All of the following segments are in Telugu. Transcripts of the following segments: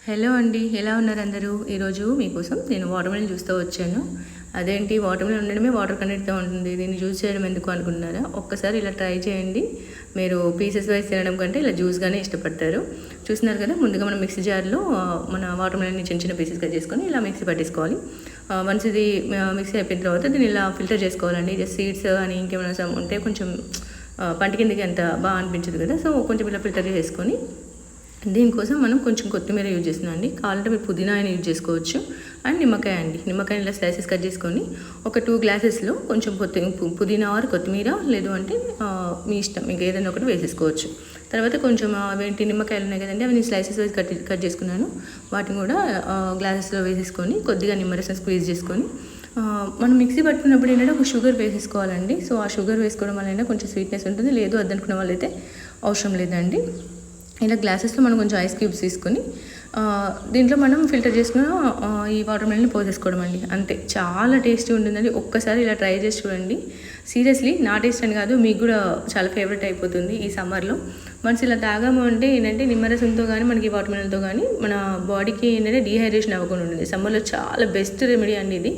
హలో అండి, ఎలా ఉన్నారు అందరూ? ఈరోజు మీకోసం నేను వాటర్‌మెలన్ జ్యూస్‌తో వచ్చాను. అదేంటి వాటర్‌మెలన్ ఉండడమే వాటర్ కంటెంట్‌తో ఉంటుంది. దీన్ని జ్యూస్ చేయడం ఎందుకు అనుకుంటున్నారా? ఒక్కసారి ఇలా ట్రై చేయండి. మీరు పీసెస్ వైస్ తినడం కంటే ఇలా జ్యూస్‌గానే ఇష్టపడతారు. చూస్తున్నారు కదా, ముందుగా మనం మిక్సీ జార్‌లో మన వాటర్‌మెలన్‌ని చిన్న చిన్న పీసెస్‌గా చేసుకొని ఇలా మిక్సీ పట్టేసుకోవాలి. వన్స్ ఇది మిక్సీ అయిపోయిన తర్వాత దీన్ని ఇలా ఫిల్టర్ చేసుకోవాలండి. జస్ట్ సీడ్స్ అని ఇంకేమైనా ఉంటే కొంచెం పంటి కిందకి అంత బాగా అనిపించదు కదా, సో కొంచెం ఇలా ఫిల్టర్ చేసుకొని దీనికోసం మనం కొంచెం కొత్తిమీర యూజ్ చేస్తున్నాం అండి. కావాలంటే మీరు పుదీనా అయినా యూజ్ చేసుకోవచ్చు. అండ్ నిమ్మకాయ అండి, నిమ్మకాయ ఇలా స్లైసెస్ కట్ చేసుకొని ఒక 2 గ్లాసెస్లో కొంచెం పుదీనా ఆర్ కొత్తిమీర, లేదు అంటే మీ ఇష్టం, మీకు ఏదైనా ఒకటి వేసేసుకోవచ్చు. తర్వాత కొంచెం అవేంటి నిమ్మకాయలు ఉన్నాయి కదండి, అవి నేను స్లైసెస్ వైజ్ కట్ చేసుకున్నాను. వాటిని కూడా గ్లాసెస్లో వేసేసుకొని కొద్దిగా నిమ్మరసం స్క్వీజ్ చేసుకొని మనం మిక్సీ పట్టుకున్నప్పుడు ఏంటంటే ఒక షుగర్ వేసేసుకోవాలండి. సో ఆ షుగర్ వేసుకోవడం వల్ల కొంచెం స్వీట్నెస్ ఉంటుంది. లేదు వద్దనుకున్న వాళ్ళైతే అవసరం లేదండి. ఇలా గ్లాసెస్లో మనం కొంచెం ఐస్ క్యూబ్స్ తీసుకొని దీంట్లో మనం ఫిల్టర్ చేసుకున్న ఈ వాటర్‌మెలన్ని పోసేసుకోవడం అండి. అంతే, చాలా టేస్టీ ఉంటుందండి. ఒక్కసారి ఇలా ట్రై చేసి చూడండి. సీరియస్లీ నా టేస్ట్ అని కాదు, మీకు కూడా చాలా ఫేవరెట్ అయిపోతుంది ఈ సమ్మర్లో. మనసు ఇలా తాగాము అంటే ఏంటంటే నిమ్మరసంతో కానీ మనకి వాటర్‌మెలన్తో కానీ మన బాడీకి ఏంటంటే డీహైడ్రేషన్ అవ్వకుండా ఉంటుంది. సమ్మర్లో చాలా బెస్ట్ రెమెడీ అండి ఇది.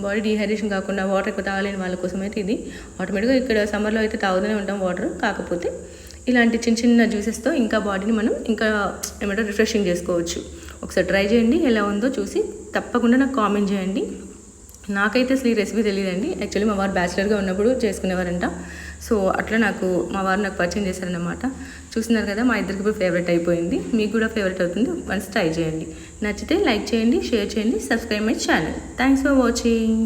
బాడీ డీహైడ్రేషన్ కాకుండా వాటర్ ఎక్కువ తాగలేని వాళ్ళ కోసం అయితే ఇది ఆటోమేటిక్గా ఇక్కడ సమ్మర్లో అయితే తాగుతూనే ఉంటాం వాటర్. కాకపోతే ఇలాంటి చిన్న చిన్న జ్యూసెస్తో ఇంకా బాడీని మనం ఇంకా ఏమంటారు రిఫ్రెషింగ్ చేసుకోవచ్చు. ఒకసారి ట్రై చేయండి, ఎలా ఉందో చూసి తప్పకుండా నాకు కామెంట్ చేయండి. నాకైతే అసలు ఈ రెసిపీ తెలియదండి. యాక్చువల్లీ మా వారు బ్యాచిలర్గా ఉన్నప్పుడు చేసుకునేవారంట. సో అట్లా మా వారు నాకు పరిచయం చేశారనమాట. చూస్తున్నారు కదా, మా ఇద్దరికి ఇప్పుడు ఫేవరెట్ అయిపోయింది. మీకు కూడా ఫేవరెట్ అవుతుంది. వన్స్ ట్రై చేయండి. నచ్చితే లైక్ చేయండి, షేర్ చేయండి, subscribe my channel. Thanks for watching.